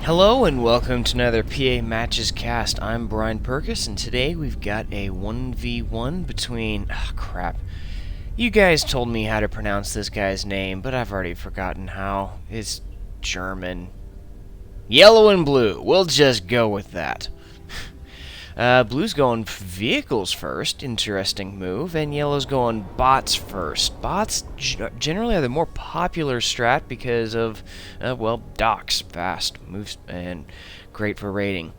Hello and welcome to another PA Matches cast. I'm Brian Perkis, and today we've got a 1v1 between... crap. You guys told me how to pronounce this guy's name, but I've already forgotten how. It's German. Yellow and blue. We'll just go with that. Blue's going vehicles first, interesting move, and yellow's going bots first. Bots generally are the more popular strat because of, docks, fast, moves, and great for raiding.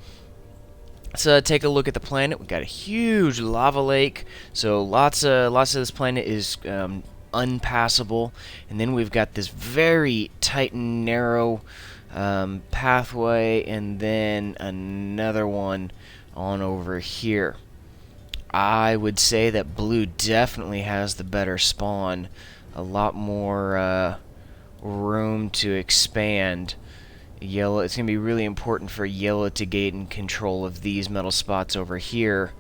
Let's take a look at the planet. We've got a huge lava lake, so lots of this planet is unpassable, and then we've got this very tight and narrow pathway, and then another one on over here. I would say that blue definitely has the better spawn, a lot more room to expand. Yellow, it's going to be really important for yellow to gain control of these metal spots over here.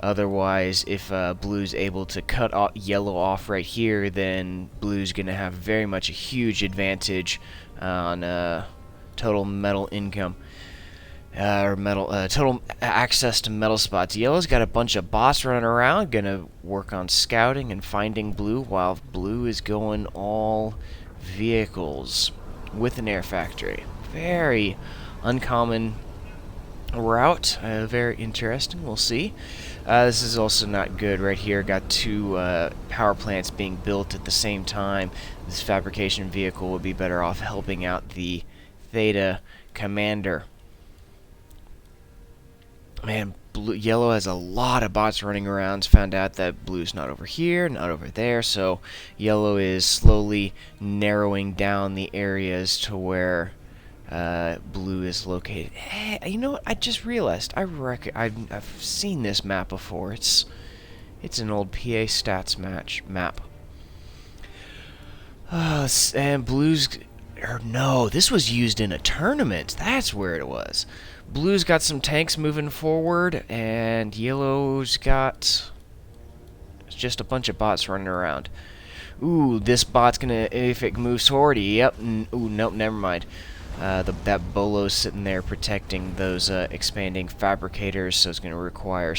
Otherwise, if blue's able to cut yellow off right here, then blue's going to have very much a huge advantage on total metal income. Total access to metal spots. Yellow's got a bunch of bots running around, gonna work on scouting and finding blue, while blue is going all vehicles with an air factory. Very uncommon route, very interesting, we'll see. This is also not good right here. Got two power plants being built at the same time. This fabrication vehicle would be better off helping out the Theta commander. Man, yellow has a lot of bots running around. Found out that blue's not over here, not over there, so yellow is slowly narrowing down the areas to where blue is located. Hey, you know what? I just realized. I've seen this map before. It's an old PA Stats map. And blue's... no, this was used in a tournament. That's where it was. Blue's got some tanks moving forward, and yellow's got just a bunch of bots running around. Ooh, this bot's gonna, if it moves forward, yep. Ooh, nope, never mind. That bolo's sitting there protecting those expanding fabricators, so it's gonna require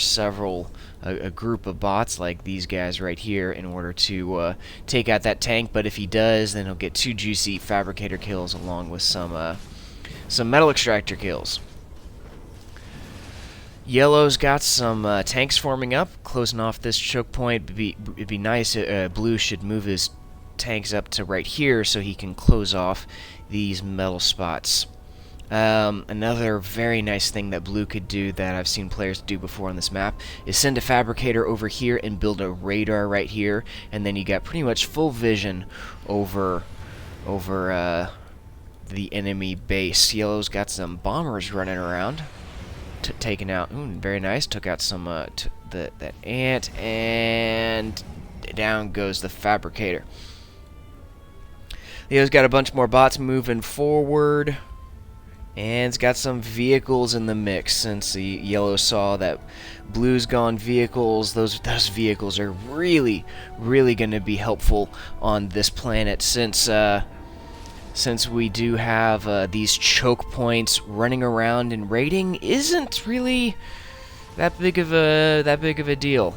a group of bots like these guys right here in order to take out that tank. But if he does, then he'll get 2 juicy fabricator kills along with some metal extractor kills. Yellow's got some tanks forming up, closing off this choke point. It'd be nice. Blue should move his tanks up to right here so he can close off these metal spots. Another very nice thing that blue could do that I've seen players do before on this map is send a fabricator over here and build a radar right here, and then you got pretty much full vision over the enemy base. Yellow's got some bombers running around. Taken out, very nice. Took out some that ant, and down goes the fabricator. Leo's got a bunch more bots moving forward, and it's got some vehicles in the mix. Since the yellow saw that blue's gone vehicles, those vehicles are really going to be helpful on this planet. Since we do have these choke points, running around and raiding isn't really that big of a deal.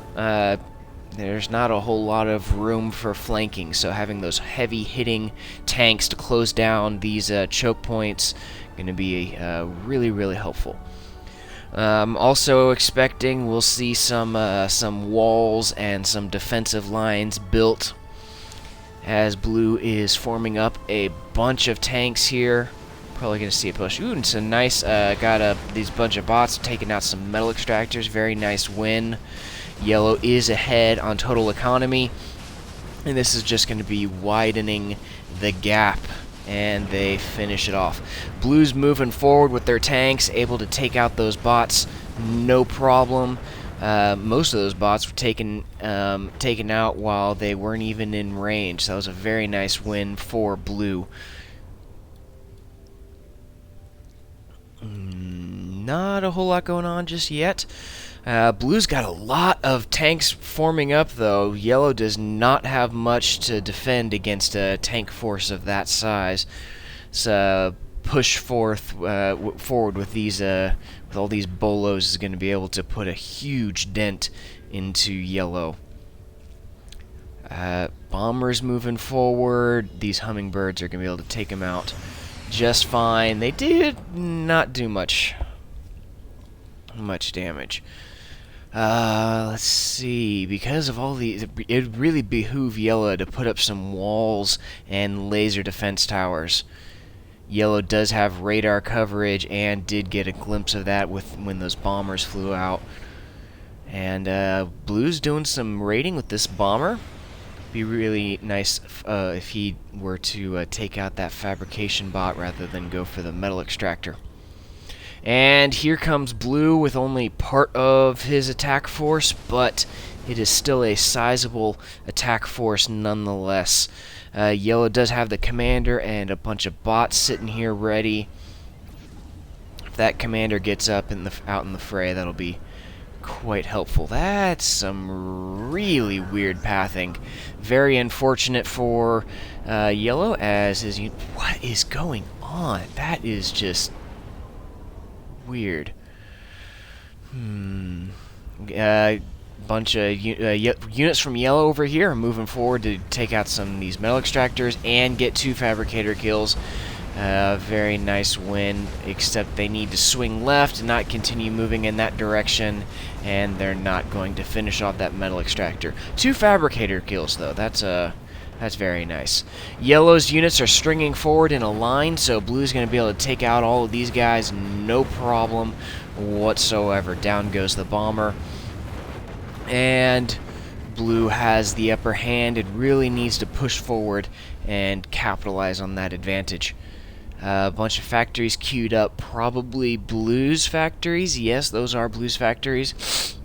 There's not a whole lot of room for flanking, so having those heavy hitting tanks to close down these choke points going to be really helpful. Also expecting we'll see some walls and some defensive lines built as blue is forming up a bunch of tanks here. Probably going to see a push. Ooh, it's a nice, got these bunch of bots taking out some metal extractors. Very nice win. Yellow is ahead on total economy, and this is just going to be widening the gap, and they finish it off. Blue's moving forward with their tanks, able to take out those bots, no problem. Most of those bots were taken out while they weren't even in range. So that was a very nice win for blue. Not a whole lot going on just yet. Blue's got a lot of tanks forming up, though. Yellow does not have much to defend against a tank force of that size. So push forward with these with all these bolos is going to be able to put a huge dent into yellow. Bombers moving forward. These hummingbirds are going to be able to take them out just fine. They did not do much damage. Let's see. Because of all these, it would really behoove yellow to put up some walls and laser defense towers. Yellow does have radar coverage and did get a glimpse of that when those bombers flew out. And blue's doing some raiding with this bomber. Be really nice if he were to take out that fabrication bot rather than go for the metal extractor. And here comes blue with only part of his attack force, but it is still a sizable attack force nonetheless. Yellow does have the commander and a bunch of bots sitting here ready. If that commander gets up out in the fray, that'll be quite helpful. That's some really weird pathing. Very unfortunate for yellow, as is... What is going on? That is just weird. Bunch of units from yellow over here are moving forward to take out some of these metal extractors and get 2 fabricator kills. Very nice win, except they need to swing left and not continue moving in that direction, and they're not going to finish off that metal extractor. 2 fabricator kills, though. That's very nice. Yellow's units are stringing forward in a line, so blue's going to be able to take out all of these guys, no problem whatsoever. Down goes the bomber. And blue has the upper hand. It really needs to push forward and capitalize on that advantage. A bunch of factories queued up, probably blue's factories. Yes, those are blue's factories.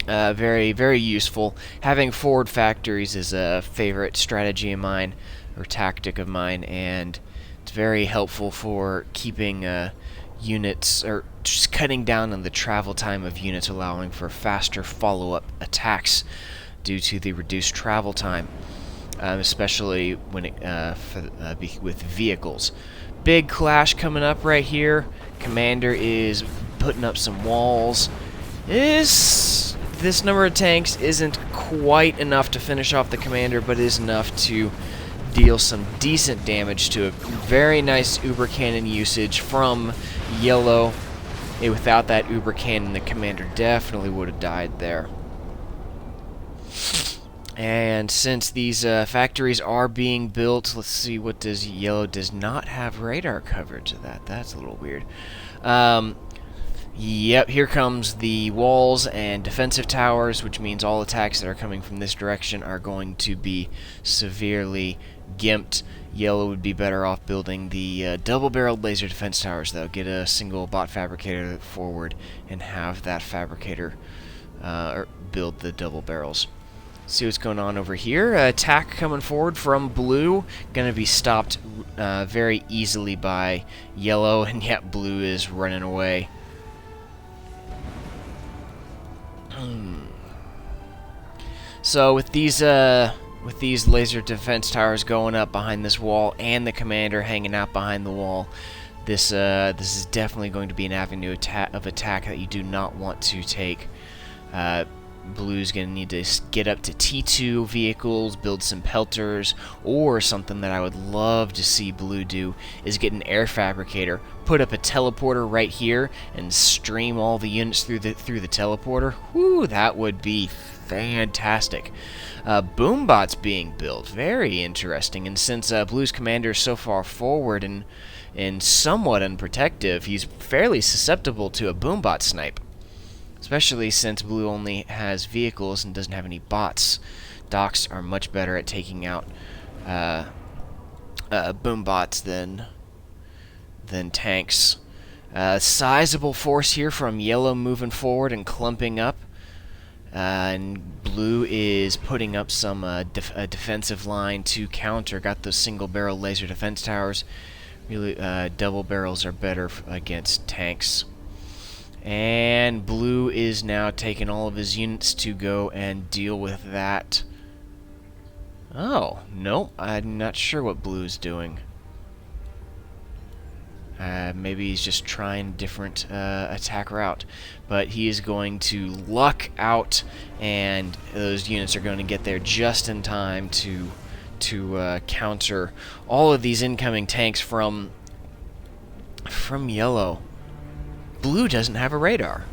Very, very useful. Having forward factories is a favorite strategy of mine, or tactic of mine, and it's very helpful for keeping units, or just cutting down on the travel time of units, allowing for faster follow-up attacks due to the reduced travel time, especially when with vehicles. Big clash coming up right here. Commander is putting up some walls. This number of tanks isn't quite enough to finish off the commander, but is enough to deal some decent damage to it. Very nice Uber Cannon usage from yellow. Without that Uber Cannon, the commander definitely would have died there. And since these factories are being built, let's see, what does yellow does not have radar coverage of that. That's a little weird. Yep, here comes the walls and defensive towers, which means all attacks that are coming from this direction are going to be severely gimped. Yellow would be better off building the double-barreled laser defense towers, though. Get a single bot fabricator forward and have that fabricator build the double barrels. See what's going on over here. Attack coming forward from blue. Going to be stopped very easily by yellow, and yet blue is running away. So with these laser defense towers going up behind this wall and the commander hanging out behind the wall, this is definitely going to be an avenue of attack that you do not want to take. Blue's going to need to get up to T2 vehicles, build some pelters, or something that I would love to see blue do is get an air fabricator, put up a teleporter right here, and stream all the units through the teleporter. Whew, that would be fantastic. Boombot's being built, very interesting. And since blue's commander is so far forward and somewhat unprotective, he's fairly susceptible to a boombot snipe. Especially since blue only has vehicles and doesn't have any bots. Docs are much better at taking out boombots than tanks. Sizable force here from yellow moving forward and clumping up. And blue is putting up some a defensive line to counter. Got those single-barrel laser defense towers. Really, double barrels are better against tanks. And blue is now taking all of his units to go and deal with that. Oh, nope. I'm not sure what blue is doing. Maybe he's just trying different attack route, but he is going to luck out, and those units are going to get there just in time to counter all of these incoming tanks from yellow. Blue doesn't have a radar.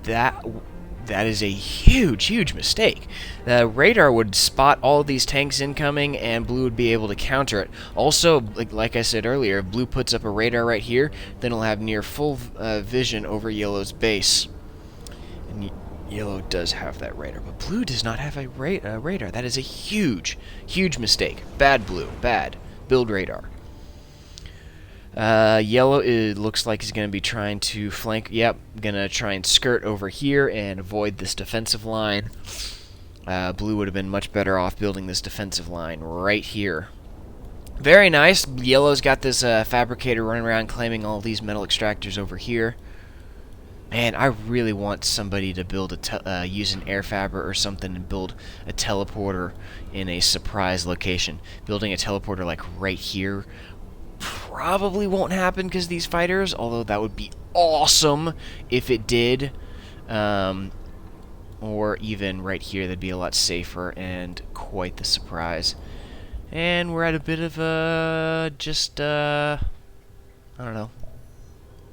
That is a huge mistake. The radar would spot all of these tanks incoming, and blue would be able to counter it. Also, like I said earlier, if blue puts up a radar right here, then it'll have near full vision over yellow's base. And yellow does have that radar, but blue does not have a radar. That is a huge mistake. Bad blue. Bad. Build radar. Yellow, it looks like he's going to be trying to flank. Yep, going to try and skirt over here and avoid this defensive line. Blue would have been much better off building this defensive line right here. Very nice. Yellow's got this fabricator running around claiming all these metal extractors over here. Man, I really want somebody to build use an air fabber or something and build a teleporter in a surprise location. Building a teleporter like right here probably won't happen because these fighters, although that would be awesome if it did. Or even right here, that'd be a lot safer and quite the surprise. And we're at a bit of a, I don't know,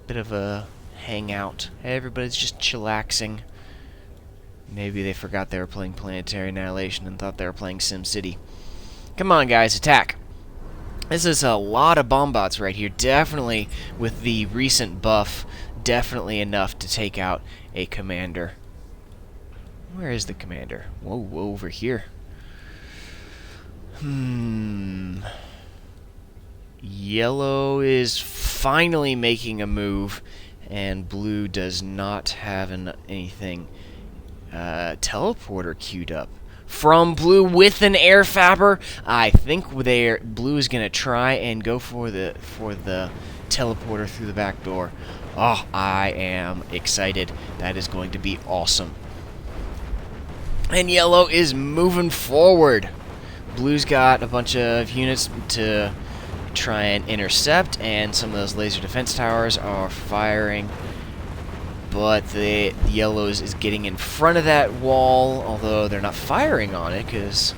bit of a hangout. Everybody's just chillaxing. Maybe they forgot they were playing Planetary Annihilation and thought they were playing SimCity. Come on, guys, attack! This is a lot of bomb bots right here. Definitely, with the recent buff, definitely enough to take out a commander. Where is the commander? Whoa, over here. Yellow is finally making a move, and blue does not have anything. Teleporter queued up from blue with an air fabber. I think blue is gonna try and go for the teleporter through the back door. Oh, I am excited. That is going to be awesome. And yellow is moving forward. Blue's got a bunch of units to try and intercept, and some of those laser defense towers are firing. But the yellows is getting in front of that wall, although they're not firing on it because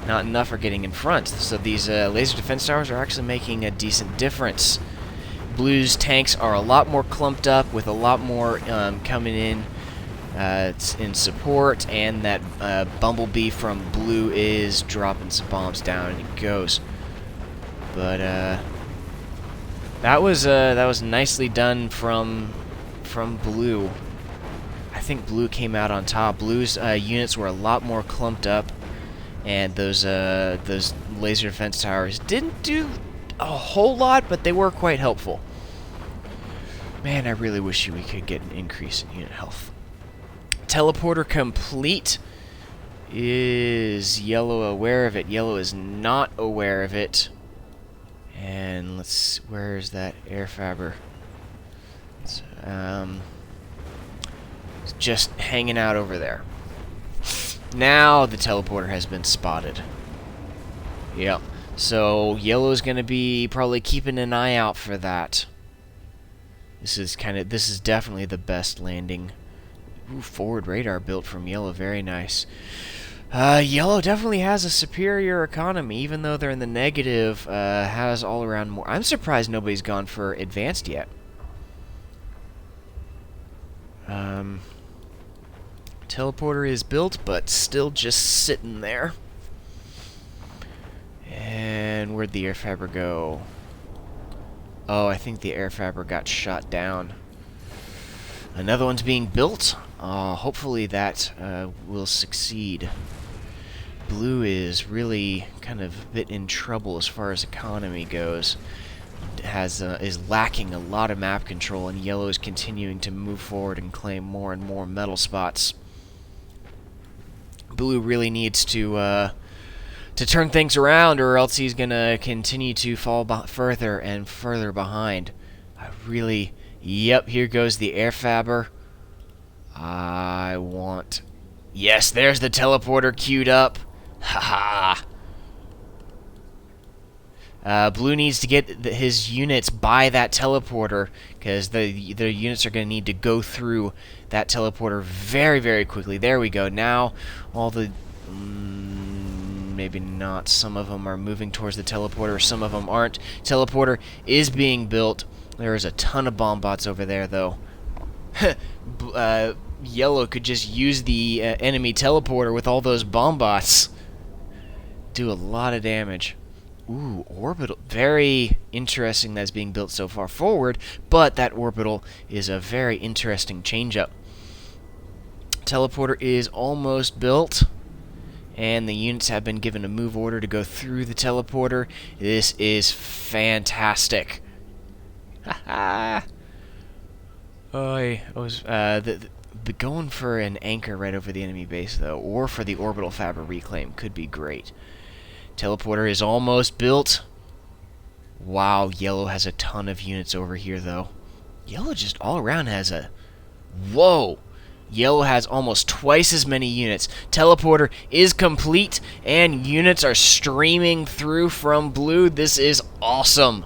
not enough are getting in front. So these laser defense towers are actually making a decent difference. Blue's tanks are a lot more clumped up with a lot more coming in support, and that bumblebee from blue is dropping some bombs down, and it goes. But that was nicely done from blue. I think blue came out on top. Blue's units were a lot more clumped up, and those laser defense towers didn't do a whole lot, but they were quite helpful. Man, I really wish we could get an increase in unit health. Teleporter complete. Is yellow aware of it? Yellow is not aware of it. And where is that air fabber? It's just hanging out over there. Now the teleporter has been spotted. Yep. So yellow's gonna be probably keeping an eye out for that. This is definitely the best landing. Ooh, forward radar built from yellow, very nice. Yellow definitely has a superior economy, even though they're in the negative. Has all around more. I'm surprised nobody's gone for advanced yet. Teleporter is built, but still just sitting there. And where'd the air fabber go? Oh, I think the air fabber got shot down. Another one's being built. Hopefully that will succeed. Blue is really kind of a bit in trouble as far as economy goes. Is lacking a lot of map control, and yellow is continuing to move forward and claim more and more metal spots. Blue really needs to turn things around, or else he's gonna continue to fall further and further behind. Yep, here goes the air fabber. Yes, there's the teleporter queued up. Haha. Blue needs to get his units by that teleporter, because the units are going to need to go through that teleporter very, very quickly. There we go. Now, all the... maybe not. Some of them are moving towards the teleporter. Some of them aren't. Teleporter is being built. There is a ton of bomb bots over there, though. Yellow could just use the enemy teleporter with all those bomb bots. Do a lot of damage. Ooh, orbital. Very interesting that's being built so far forward, but that orbital is a very interesting change-up. Teleporter is almost built, and the units have been given a move order to go through the teleporter. This is fantastic. Haha. I was going for an anchor right over the enemy base, though, or for the orbital fabric reclaim could be great. Teleporter is almost built. Wow, Yellow has a ton of units over here, though. Yellow just all around has a... Whoa! Yellow has almost twice as many units. Teleporter is complete, and units are streaming through from Blue. This is awesome.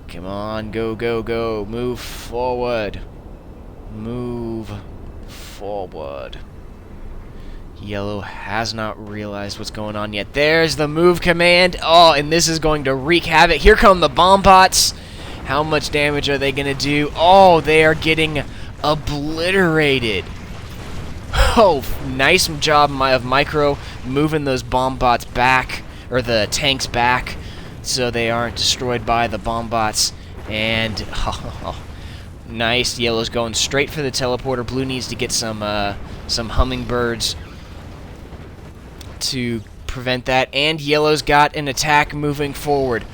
Come on, go, go, go. Move forward. Move forward. Yellow has not realized what's going on yet. There's the move command. Oh, and this is going to wreak havoc. Here come the bomb bots. How much damage are they going to do? Oh, they are getting obliterated. Oh, nice job of Micro moving those bomb bots back, or the tanks back, so they aren't destroyed by the bomb bots. And nice. Yellow's going straight for the teleporter. Blue needs to get some hummingbirds to prevent that, and Yellow's got an attack moving forward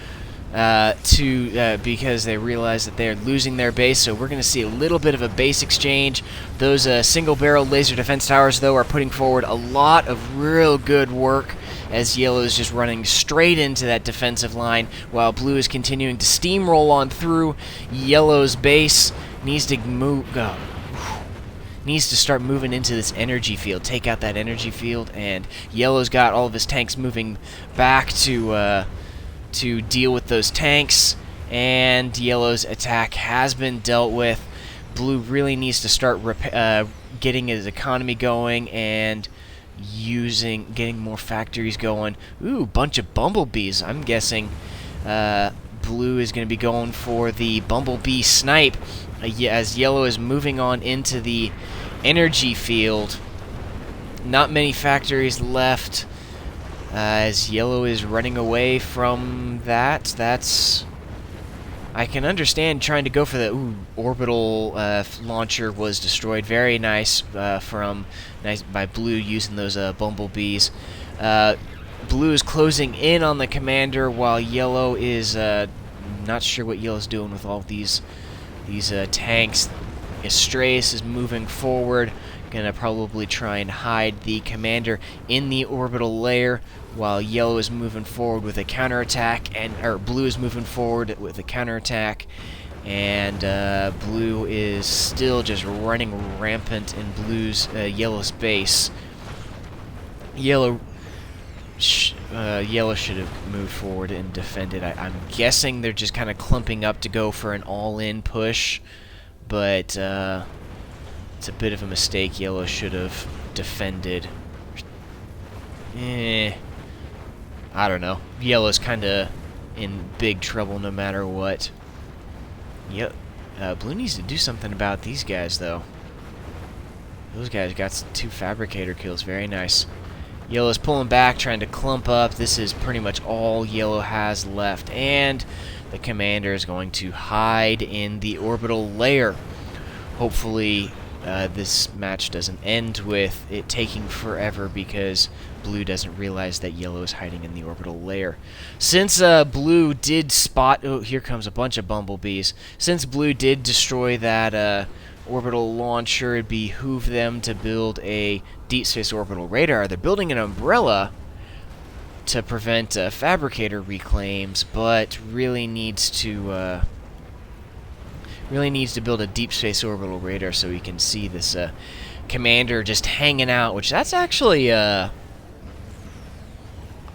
because they realize that they're losing their base. So we're going to see a little bit of a base exchange. Those single-barrel laser defense towers, though, are putting forward a lot of real good work, as Yellow is just running straight into that defensive line, while Blue is continuing to steamroll on through. Yellow's base needs to move... needs to start moving into this energy field. Take out that energy field, and Yellow's got all of his tanks moving back to deal with those tanks, and Yellow's attack has been dealt with. Blue really needs to start getting his economy going and getting more factories going. Ooh, bunch of bumblebees. I'm guessing Blue is going to be going for the bumblebee snipe as Yellow is moving on into the energy field. Not many factories left as Yellow is running away from that. That's... I can understand trying to go for the... Ooh, orbital launcher was destroyed. Very nice by Blue using those bumblebees. Blue is closing in on the commander, while Yellow is not sure what Yellow's doing with all these tanks. Strats is moving forward, gonna probably try and hide the commander in the orbital layer, while Yellow is moving forward with a counterattack, or Blue is moving forward with a counterattack, and Blue is still just running rampant in Yellow's base. Yellow should have moved forward and defended. I'm guessing they're just kind of clumping up to go for an all-in push, but it's a bit of a mistake. Yellow should have defended. I don't know. Yellow's kind of in big trouble no matter what. Yep. Blue needs to do something about these guys, though. Those guys got 2 fabricator kills. Very nice. Yellow's pulling back, trying to clump up. This is pretty much all Yellow has left, and the commander is going to hide in the orbital layer. Hopefully this match doesn't end with it taking forever, because Blue doesn't realize that Yellow is hiding in the orbital layer. Since Blue did spot... Oh, here comes a bunch of bumblebees. Since Blue did destroy that orbital launcher, it behooved them to build a deep space orbital radar. They're building an umbrella to prevent fabricator reclaims, but really needs to build a deep space orbital radar so we can see this commander just hanging out, which that's actually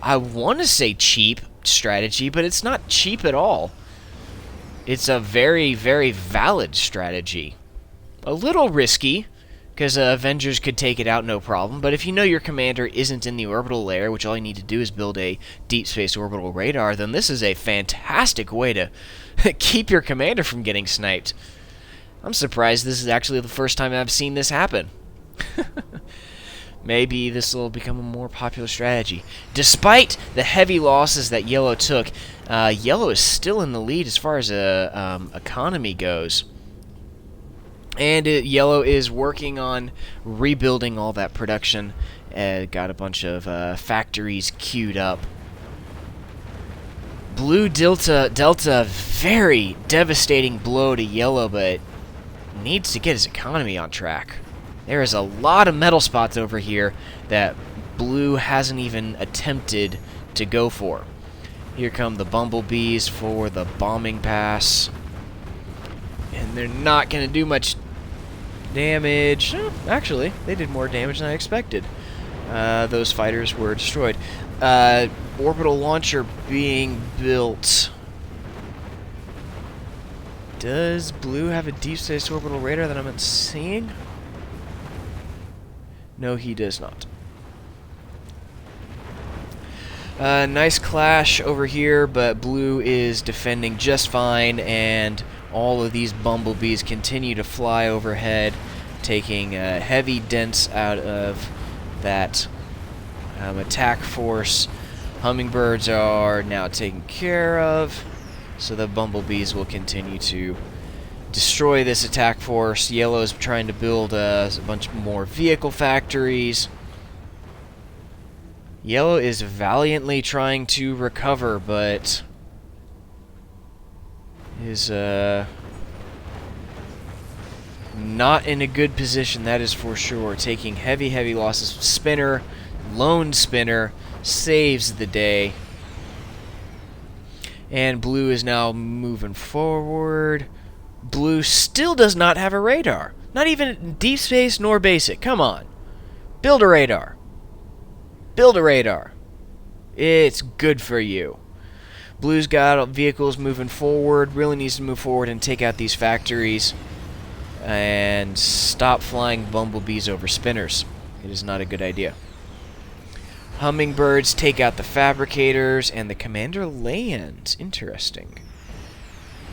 I want to say cheap strategy, but it's not cheap at all. It's a very, very valid strategy. A little risky, because Avengers could take it out no problem, but if you know your commander isn't in the orbital layer, which all you need to do is build a deep space orbital radar, then this is a fantastic way to keep your commander from getting sniped. I'm surprised this is actually the first time I've seen this happen. Maybe this will become a more popular strategy. Despite the heavy losses that Yellow took, Yellow is still in the lead as far as economy goes. And Yellow is working on rebuilding all that production. Got a bunch of factories queued up. Blue Delta, very devastating blow to Yellow, but needs to get his economy on track. There is a lot of metal spots over here that Blue hasn't even attempted to go for. Here come the bumblebees for the bombing pass. And they're not going to do much damage. Actually, they did more damage than I expected. Those fighters were destroyed. Orbital launcher being built. Does Blue have a deep space orbital radar that I'm not seeing? No, he does not. Nice clash over here, but Blue is defending just fine, and all of these bumblebees continue to fly overhead, taking heavy dents out of that attack force. Hummingbirds are now taken care of, so the bumblebees will continue to destroy this attack force. Yellow's trying to build a bunch more vehicle factories. Yellow is valiantly trying to recover, but is not in a good position, that is for sure. Taking heavy losses. Spinner, lone Spinner, saves the day. And Blue is now moving forward. Blue still does not have a radar. Not even deep space nor basic. Come on. Build a radar. Build a radar. It's good for you. Blue's got vehicles moving forward. Really needs to move forward and take out these factories. And stop flying bumblebees over spinners. It is not a good idea. Hummingbirds take out the fabricators, and the commander lands. Interesting.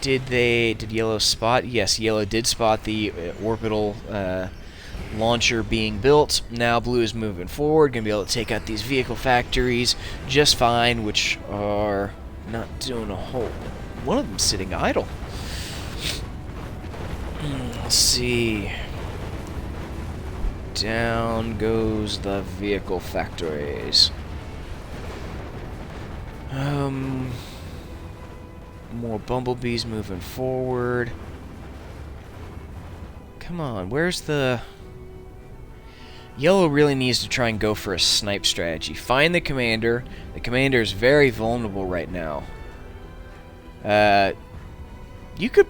Did Yellow spot? Yes, Yellow did spot the orbital launcher being built. Now Blue is moving forward, going to be able to take out these vehicle factories just fine, which are not doing a whole... One of them sitting idle. Let's see. Down goes the vehicle factories. More bumblebees moving forward. Come on, where's the... Yellow really needs to try and go for a snipe strategy. Find the commander. The commander is very vulnerable right now. You could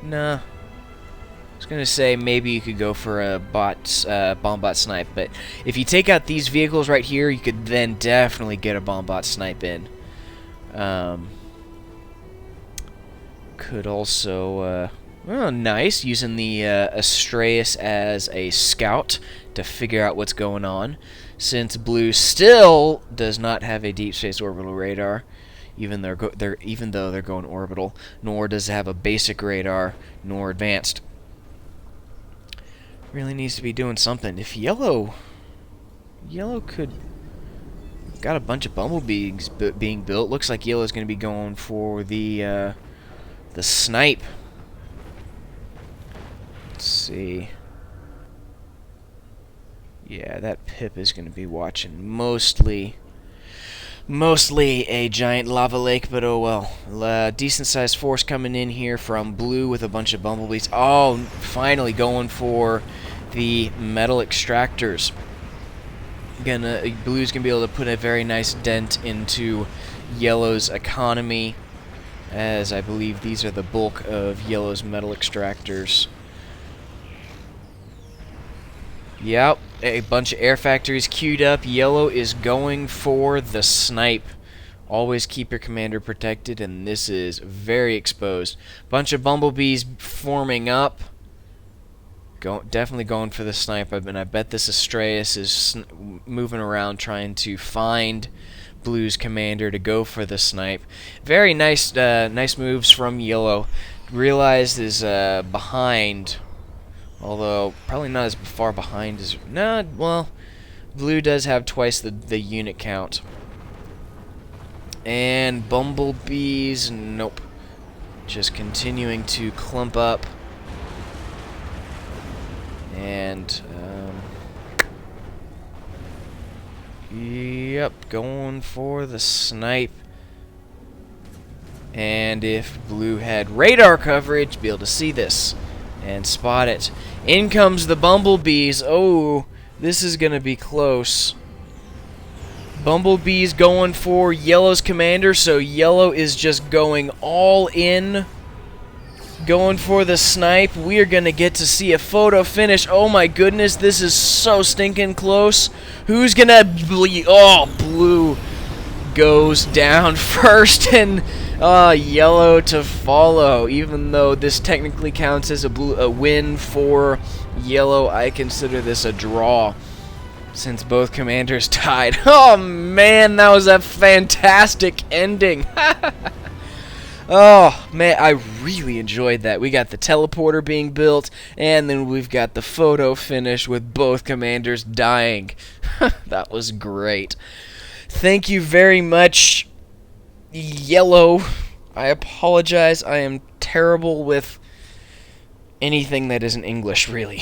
nah. I was gonna say maybe you could go for a bomb-bot snipe, but if you take out these vehicles right here, you could then definitely get a bomb-bot snipe in. Could also, well, nice, using the Strats as a scout to figure out what's going on. Since Blue still does not have a deep space orbital radar, even though they're going orbital, nor does it have a basic radar, nor advanced. Really needs to be doing something. If Yellow could... Got a bunch of bumblebees being built. Looks like Yellow's going to be going for the snipe. Let's see. Yeah, that Pip is going to be watching mostly a giant lava lake, but oh well. Decent-sized force coming in here from Blue with a bunch of bumblebees. Oh, finally going for the metal extractors. Blue's gonna be able to put a very nice dent into Yellow's economy, as I believe these are the bulk of Yellow's metal extractors. Yep, a bunch of air factories queued up. Yellow is going for the snipe. Always keep your commander protected, and this is very exposed. Bunch of bumblebees forming up. Definitely going for the snipe, and I bet this Astraeus is moving around trying to find Blue's commander to go for the snipe. Very nice, nice moves from Yellow. Realized is behind, although probably not as far behind as well. Blue does have twice the unit count. And bumblebees, nope. Just continuing to clump up. And, yep, going for the snipe. And if Blue had radar coverage, be able to see this and spot it. In comes the bumblebees. Oh, this is going to be close. Bumblebees going for Yellow's commander, so Yellow is just going all in. Going for the snipe. We are going to get to see a photo finish. Oh my goodness, this is so stinking close. Who's going to bleed? Oh, Blue goes down first, and Yellow to follow. Even though this technically counts as a win for Yellow, I consider this a draw, since both commanders tied. Oh man, that was a fantastic ending. Oh man, I really enjoyed that. We got the teleporter being built, and then we've got the photo finish with both commanders dying. That was great. Thank you very much, Yellow. I apologize. I am terrible with anything that isn't English, really.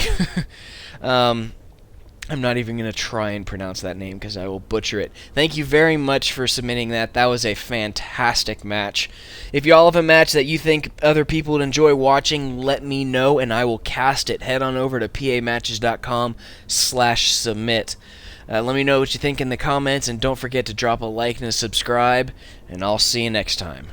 I'm not even going to try and pronounce that name because I will butcher it. Thank you very much for submitting that. That was a fantastic match. If y'all have a match that you think other people would enjoy watching, let me know and I will cast it. Head on over to pamatches.com/submit. Let me know what you think in the comments, and don't forget to drop a like and a subscribe, and I'll see you next time.